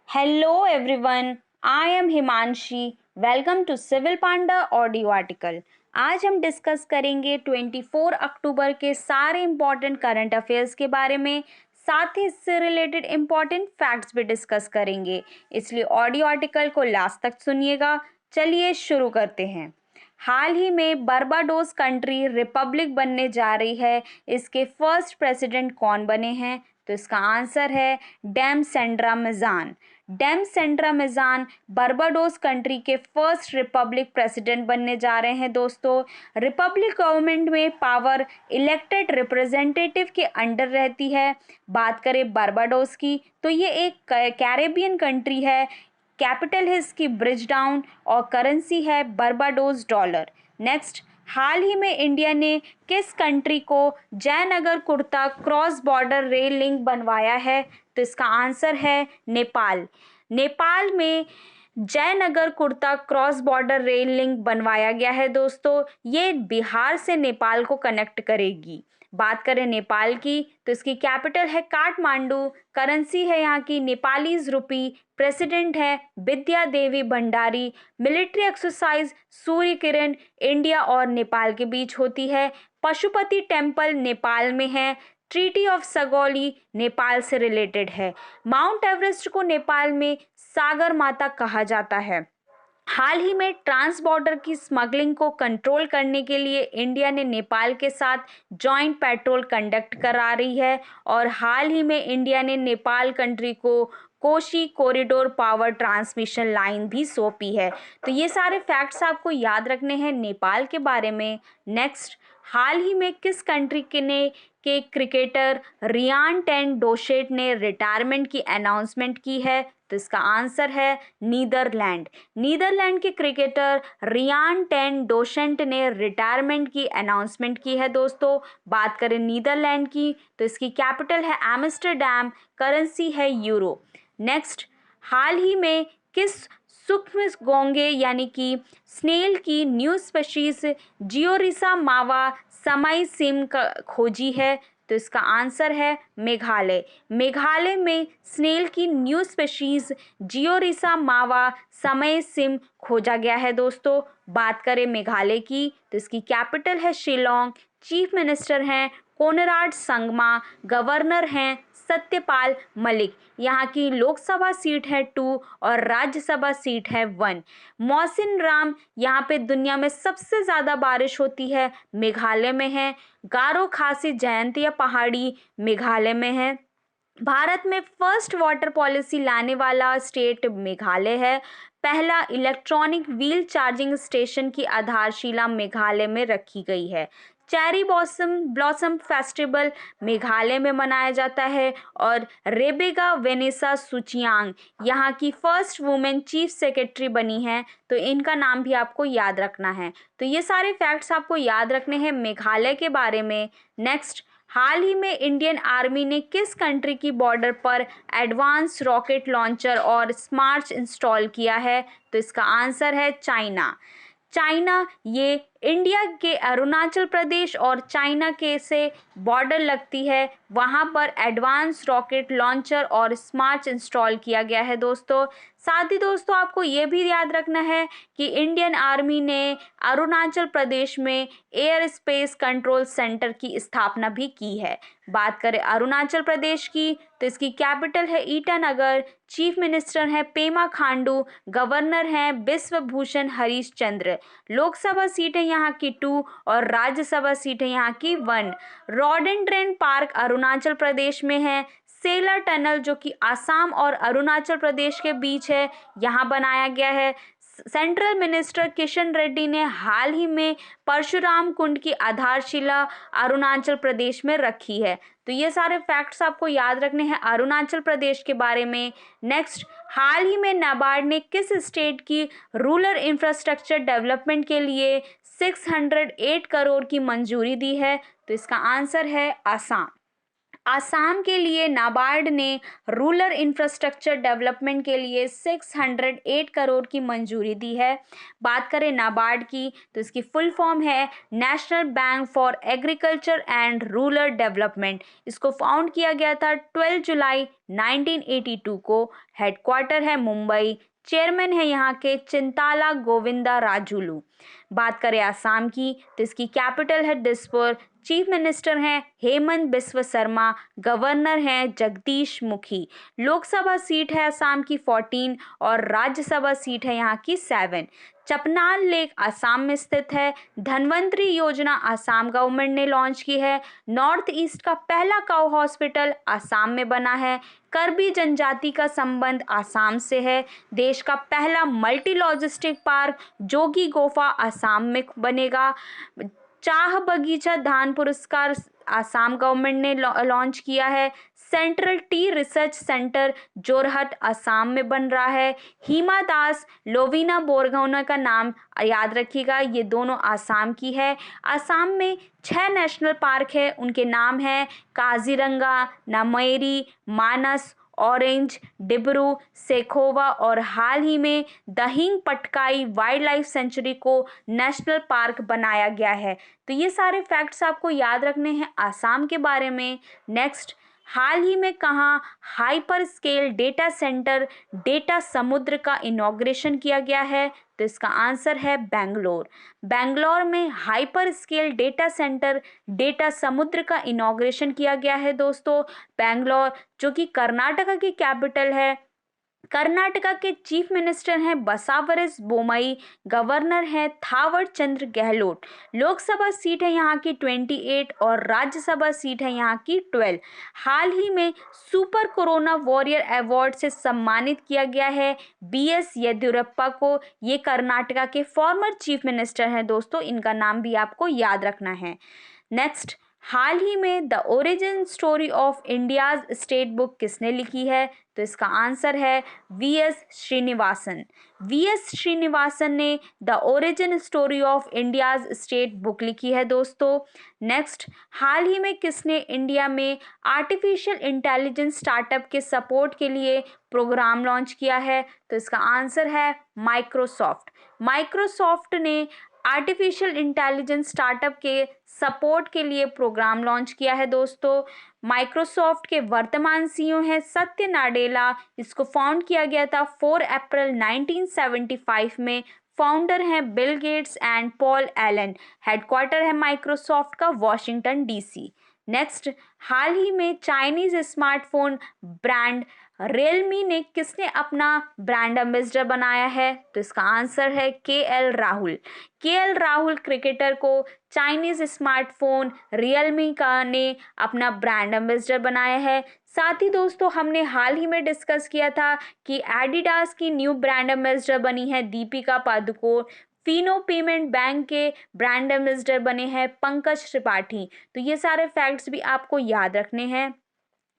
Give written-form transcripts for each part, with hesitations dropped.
Hello everyone, I am Himanshi. Welcome to Civil Panda audio article. आज हम discuss करेंगे 24 अक्टूबर के सारे इम्पॉर्टेंट करंट अफेयर्स के बारे में, साथ ही इससे रिलेटेड इम्पॉर्टेंट फैक्ट्स भी डिस्कस करेंगे, इसलिए ऑडियो आर्टिकल को लास्ट तक सुनिएगा। चलिए शुरू करते हैं। हाल ही में बर्बाडोस कंट्री रिपब्लिक बनने जा रही है। इसके फर्स्ट प्रेसिडेंट कौन बने हैं? तो इसका आंसर है Dame Sandra Mason. Dame Sandra Mason Barbados country के फर्स्ट रिपब्लिक प्रेसिडेंट बनने जा रहे हैं दोस्तों। रिपब्लिक गवर्नमेंट में पावर इलेक्टेड रिप्रेजेंटेटिव के अंडर रहती है। बात करें बर्बाडोस की तो ये एक कैरेबियन कंट्री है। कैपिटल है इसकी ब्रिजडाउन और करेंसी है बर्बाडोस डॉलर। नेक्स्ट, हाल ही में इंडिया ने किस कंट्री को Jaynagar kurta cross border rail link बनवाया है? तो इसका आंसर है नेपाल। नेपाल में Jaynagar kurta cross border rail link बनवाया गया है दोस्तों। ये बिहार से नेपाल को कनेक्ट करेगी। बात करें नेपाल की तो इसकी कैपिटल है काठमांडू। करेंसी है यहाँ की नेपालीज रुपी। प्रेसिडेंट है विद्या Devi Bhandari. Military exercise Surya Kiran India और नेपाल के बीच होती है। पशुपति टेम्पल नेपाल में है। ट्रीटी ऑफ सगौली नेपाल से रिलेटेड है। माउंट एवरेस्ट को नेपाल में सागर माता कहा जाता है। हाल ही में ट्रांस बॉर्डर की स्मगलिंग को कंट्रोल करने के लिए इंडिया ने नेपाल के साथ जॉइंट पेट्रोल कंडक्ट करा रही है और हाल ही में इंडिया ने नेपाल कंट्री को Koshi corridor power transmission line भी सौंपी है। तो ये सारे फैक्ट्स आपको याद रखने हैं नेपाल के बारे में। नेक्स्ट, हाल ही में किस कंट्री के क्रिकेटर रियान टेन डोशेट ने रिटायरमेंट की अनाउंसमेंट की है? तो इसका आंसर है नीदरलैंड। नीदरलैंड के क्रिकेटर रियान टेन डोशेंट ने रिटायरमेंट की अनाउंसमेंट की है दोस्तों। बात करें नीदरलैंड की तो इसकी कैपिटल है एम्स्टरडैम। करेंसी है यूरो। नेक्स्ट, हाल ही में किस सूक्ष्म घोंघे यानी कि स्नेल की न्यू स्पीशीज जियोरिसा मावा समय सिम खोजी है? तो इसका आंसर है मेघालय। मेघालय में स्नेल की न्यू स्पीशीज जियोरिसा मावा समय सिम खोजा गया है दोस्तों। बात करें मेघालय की तो इसकी कैपिटल है शिलोंग। चीफ मिनिस्टर हैं कोनराड संगमा। गवर्नर हैं सत्यपाल मलिक। यहाँ की लोकसभा सीट है 2 और राज्यसभा सीट है 1। मौसिन राम यहाँ पे दुनिया में सबसे ज़्यादा बारिश होती है मेघालय में है। गारो खासी जयंतिया पहाड़ी मेघालय में है। भारत में फर्स्ट वाटर पॉलिसी लाने वाला स्टेट मेघालय है। पहला इलेक्ट्रॉनिक व्हील चार्जिंग स्टेशन की आधारशिला मेघालय में रखी गई है। चेरी ब्लॉसम फेस्टिवल मेघालय में मनाया जाता है और रेबेका वेनेसा सुचियांग यहाँ की फर्स्ट वुमेन चीफ सेक्रेटरी बनी है। तो इनका नाम भी आपको याद रखना है। तो ये सारे फैक्ट्स आपको याद रखने हैं मेघालय के बारे में। नेक्स्ट, हाल ही में इंडियन आर्मी ने किस कंट्री की बॉर्डर पर एडवांस रॉकेट लॉन्चर और स्मार्ट इंस्टॉल किया है? तो इसका आंसर है चाइना। चाइना ये इंडिया के अरुणाचल प्रदेश और चाइना के से बॉर्डर लगती है, वहाँ पर एडवांस रॉकेट लॉन्चर और स्मार्ट इंस्टॉल किया गया है दोस्तों। साथ ही दोस्तों आपको ये भी याद रखना है कि इंडियन आर्मी ने अरुणाचल प्रदेश में एयर स्पेस कंट्रोल सेंटर की स्थापना भी की है। बात करें अरुणाचल प्रदेश की तो इसकी कैपिटल है ईटानगर। चीफ मिनिस्टर हैं पेमा खांडू। गवर्नर हैं बिश्वभूषण हरीश चंद्र। लोकसभा सीट है यहाँ की 2 और राज्यसभा सीट है यहाँ की 1। रॉडेंड्रेन पार्क अरुणाचल प्रदेश में है। सेला टनल जो कि आसाम और अरुणाचल प्रदेश के बीच है, यहाँ बनाया गया है। सेंट्रल मिनिस्टर किशन रेड्डी ने हाल ही में परशुराम कुंड की आधारशिला अरुणाचल प्रदेश में रखी है। तो ये सारे फैक्ट्स आपको याद रखने हैं अरुणाचल प्रदेश के बारे में। नेक्स्ट, हाल ही में नाबार्ड ने किस स्टेट की रूरल इंफ्रास्ट्रक्चर डेवलपमेंट के लिए 608 करोड़ की मंजूरी दी है? तो इसका आंसर है आसाम। आसाम के लिए नाबार्ड ने रूरल इंफ्रास्ट्रक्चर डेवलपमेंट के लिए 608 करोड़ की मंजूरी दी है। बात करें नाबार्ड की तो इसकी फुल फॉर्म है national bank for agriculture and rural development. इसको फाउंड किया गया था 12 जुलाई 1982 को। हेडक्वार्टर है मुंबई। चेयरमैन है यहाँ के चिंताला गोविंदा राजुलू। बात करें आसाम की तो इसकी कैपिटल है दिसपुर। चीफ मिनिस्टर हैं हेमंत बिस्व शर्मा। गवर्नर हैं जगदीश मुखी। लोकसभा सीट है असम की 14 और राज्यसभा सीट है यहाँ की 7। चपनाल लेक असम में स्थित है। धनवंतरी योजना असम गवर्नमेंट ने लॉन्च की है। नॉर्थ ईस्ट का पहला काउ हॉस्पिटल असम में बना है। करबी जनजाति का संबंध असम से है। देश का पहला मल्टी लॉजिस्टिक पार्क जोगी गोफा असम में बनेगा। चाह बगीचा धान पुरस्कार आसाम गवर्नमेंट ने लॉन्च किया है। Central T research centre Jorhat Assam में बन रहा है। हिमा दास लोवीना बोरगोहाइन का नाम याद रखिएगा, ये दोनों आसाम की है। आसाम में 6 नेशनल पार्क है, उनके नाम है काजीरंगा, नामेरी, मानस, ऑरेंज, डिब्रू, सेखोवा और हाल ही में दहिंग पटकाई वाइल्ड लाइफ सेंचुरी को नेशनल पार्क बनाया गया है। तो ये सारे फैक्ट्स आपको याद रखने हैं आसाम के बारे में। नेक्स्ट, हाल ही में कहाँ hyper scale data centre data समुद्र का इनॉग्रेशन किया गया है? तो इसका आंसर है बेंगलोर। बेंगलोर में hyper scale data centre data समुद्र का इनॉग्रेशन किया गया है दोस्तों। बेंगलोर जो कि कर्नाटका की कैपिटल है। कर्नाटका के चीफ मिनिस्टर हैं बसावरस बोमई। गवर्नर हैं थावर चंद्र गहलोत। लोकसभा सीट है यहाँ की 28 और राज्यसभा सीट है यहाँ की 12। हाल ही में सुपर कोरोना वॉरियर अवार्ड से सम्मानित किया गया है बीएस येदियुरप्पा को। ये कर्नाटका के फॉर्मर चीफ मिनिस्टर हैं दोस्तों, इनका नाम भी आपको याद रखना है। नेक्स्ट, हाल ही में the origin story of India's state book किसने लिखी है? तो इसका आंसर है वीएस श्रीनिवासन। वीएस श्रीनिवासन ने the origin story of India's state book लिखी है दोस्तों। नेक्स्ट, हाल ही में किसने इंडिया में आर्टिफिशियल इंटेलिजेंस स्टार्टअप के सपोर्ट के लिए प्रोग्राम लॉन्च किया है? तो इसका आंसर है माइक्रोसॉफ्ट। माइक्रोसॉफ्ट ने आर्टिफिशियल इंटेलिजेंस स्टार्टअप के सपोर्ट के लिए प्रोग्राम लॉन्च किया है दोस्तों। माइक्रोसॉफ्ट के वर्तमान सीईओ हैं सत्य नाडेला। इसको फाउंड किया गया था 4 अप्रैल 1975 में। फाउंडर हैं Bill Gates and Paul Allen. Headquarter है माइक्रोसॉफ्ट का वॉशिंगटन डीसी। नेक्स्ट, हाल ही में चाइनीज स्मार्टफोन ब्रांड रियलमी ने किसने अपना ब्रांड एम्बेसडर बनाया है? तो इसका आंसर है KL Rahul. KL Rahul cricketer को चाइनीज स्मार्टफोन रियलमी का ने अपना ब्रांड एम्बेसडर बनाया है। साथ ही दोस्तों हमने हाल ही में डिस्कस किया था कि एडिडास की न्यू ब्रांड एम्बेसडर बनी है दीपिका पादुकोण। फिनो पेमेंट बैंक के ब्रांड एम्बेसडर बने हैं पंकज त्रिपाठी। तो ये सारे फैक्ट्स भी आपको याद रखने हैं।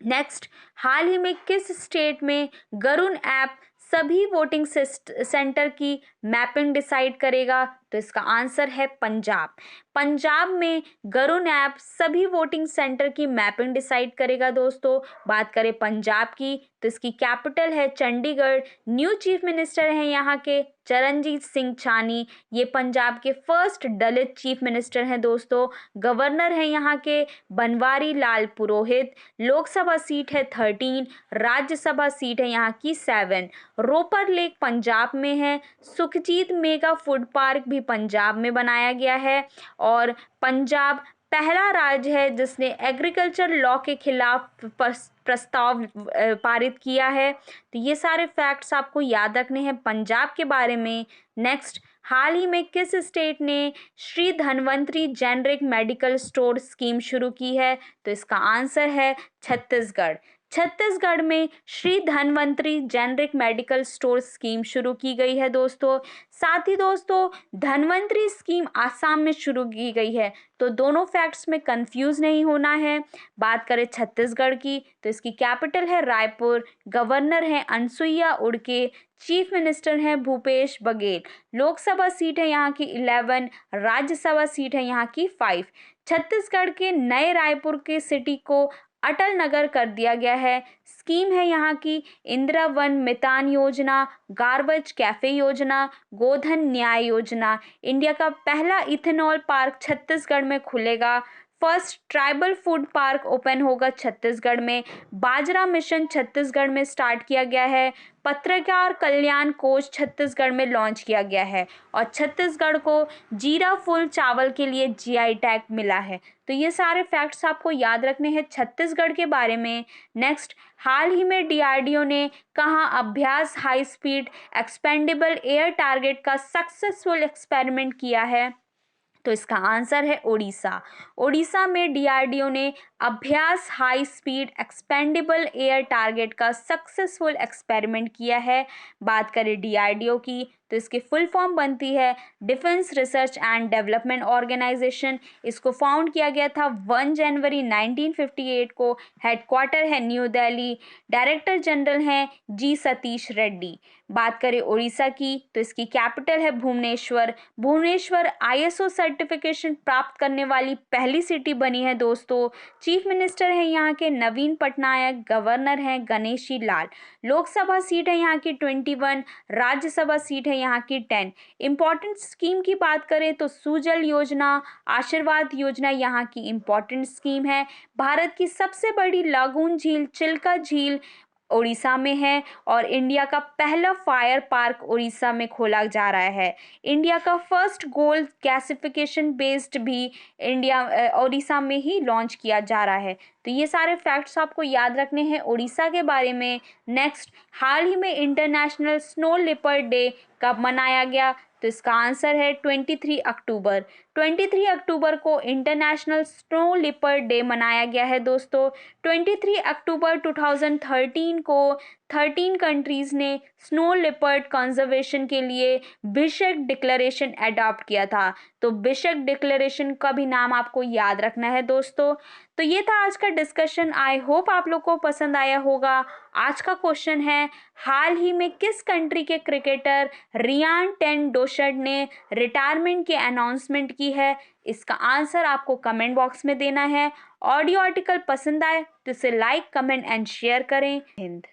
नेक्स्ट, हाल ही में किस स्टेट में गरुण ऐप सभी वोटिंग सेंटर की मैपिंग डिसाइड करेगा? तो इसका आंसर है पंजाब। पंजाब में गरुण ऐप सभी वोटिंग सेंटर की मैपिंग डिसाइड करेगा दोस्तों। बात करें पंजाब की तो इसकी कैपिटल है चंडीगढ़। न्यू चीफ मिनिस्टर हैं यहाँ के चरणजीत सिंह चानी। ये पंजाब के फर्स्ट दलित चीफ मिनिस्टर हैं दोस्तों। गवर्नर हैं यहाँ के बनवारी लाल पुरोहित। लोकसभा सीट है 13, राज्यसभा सीट है यहाँ की 7। रोपर लेक पंजाब में है। सुखजीत मेगा फूड पार्क भी पंजाब में बनाया गया है। और पंजाब पहला राज्य है जिसने एग्रीकल्चर लॉ के खिलाफ प्रस्ताव पारित किया है। तो ये सारे फैक्ट्स आपको याद रखने हैं पंजाब के बारे में। नेक्स्ट, हाल ही में किस स्टेट ने Shri Dhanvantari generic medical store scheme शुरू की है? तो इसका आंसर है छत्तीसगढ़। छत्तीसगढ़ में Shri Dhanvantari generic medical store scheme शुरू की गई है दोस्तों। साथ ही दोस्तों धनवंतरी स्कीम आसाम में शुरू की गई है, तो दोनों फैक्ट्स में कंफ्यूज नहीं होना है। बात करें छत्तीसगढ़ की तो इसकी कैपिटल है रायपुर। गवर्नर हैं अनसुईया उड़के। चीफ मिनिस्टर हैं भूपेश बघेल। लोकसभा सीट है यहाँ की 11, राज्यसभा सीट है यहाँ की 5। छत्तीसगढ़ के नए रायपुर के सिटी को अटल नगर कर दिया गया है। स्कीम है यहाँ की इंदिरा वन मितान योजना, गार्बेज कैफे योजना, गोधन न्याय योजना। इंडिया का पहला इथेनॉल पार्क छत्तीसगढ़ में खुलेगा। First tribal food park open होगा छत्तीसगढ़ में। बाजरा मिशन छत्तीसगढ़ में स्टार्ट किया गया है। पत्रकार कल्याण कोष छत्तीसगढ़ में लॉन्च किया गया है और छत्तीसगढ़ को जीरा फुल चावल के लिए जीआई टैग मिला है। तो ये सारे फैक्ट्स आपको याद रखने हैं छत्तीसगढ़ के बारे में। नेक्स्ट, हाल ही में डीआरडीओ ने कहाँ Abhyas high speed expendable air target का सक्सेसफुल एक्सपेरिमेंट किया है? तो इसका आंसर है उड़ीसा। उड़ीसा में डीआरडीओ ने Abhyas high speed expendable air target का सक्सेसफुल एक्सपेरिमेंट किया है। बात करें डीआरडीओ की तो इसकी फुल फॉर्म बनती है defence research and development organisation. इसको फाउंड किया गया था 1 जनवरी 1958 को। हेडक्वार्टर है न्यू दिल्ली। डायरेक्टर जनरल हैं जी सतीश रेड्डी। बात करें उड़ीसा की तो इसकी कैपिटल है भुवनेश्वर। भुवनेश्वर आईएसओ सर्टिफिकेशन प्राप्त करने वाली पहली सिटी बनी है दोस्तों। चीफ मिनिस्टर है यहाँ के नवीन पटनायक। गवर्नर हैं गणेशी लाल। लोकसभा सीट है यहाँ की 21। राज्यसभा सीट है यहाँ की 10। इंपॉर्टेंट स्कीम की बात करें तो सुजल योजना, आशीर्वाद योजना यहाँ की इंपॉर्टेंट स्कीम है। भारत की सबसे बड़ी लागून झील चिल्का झील उड़ीसा में है और इंडिया का पहला फायर पार्क उड़ीसा में खोला जा रहा है। इंडिया का फर्स्ट गोल्ड गैसिफिकेशन बेस्ड भी इंडिया उड़ीसा में ही लॉन्च किया जा रहा है। तो ये सारे फैक्ट्स आपको याद रखने हैं उड़ीसा के बारे में। नेक्स्ट, हाल ही में इंटरनेशनल स्नो लिपर्ड डे कब मनाया गया? तो इसका आंसर है 23 अक्टूबर। 23 अक्टूबर को इंटरनेशनल स्नो लिपर्ड डे मनाया गया है दोस्तों। 23 अक्टूबर 2013 को 13 कंट्रीज़ ने स्नो लिपर्ड कंजर्वेशन के लिए बिशक डिक्लेरेशन अडॉप्ट किया था। तो बिशक डिक्लेरेशन का भी नाम आपको याद रखना है दोस्तों। तो ये था आज का डिस्कशन। आई होप आप लोग को पसंद आया होगा। आज का क्वेश्चन है, हाल ही में किस कंट्री के क्रिकेटर रियान टेंडोशट ने रिटायरमेंट की अनाउंसमेंट की है? इसका आंसर आपको कमेंट बॉक्स में देना है। ऑडियो आर्टिकल पसंद आए तो इसे लाइक, कमेंट एंड शेयर करें। हिंद।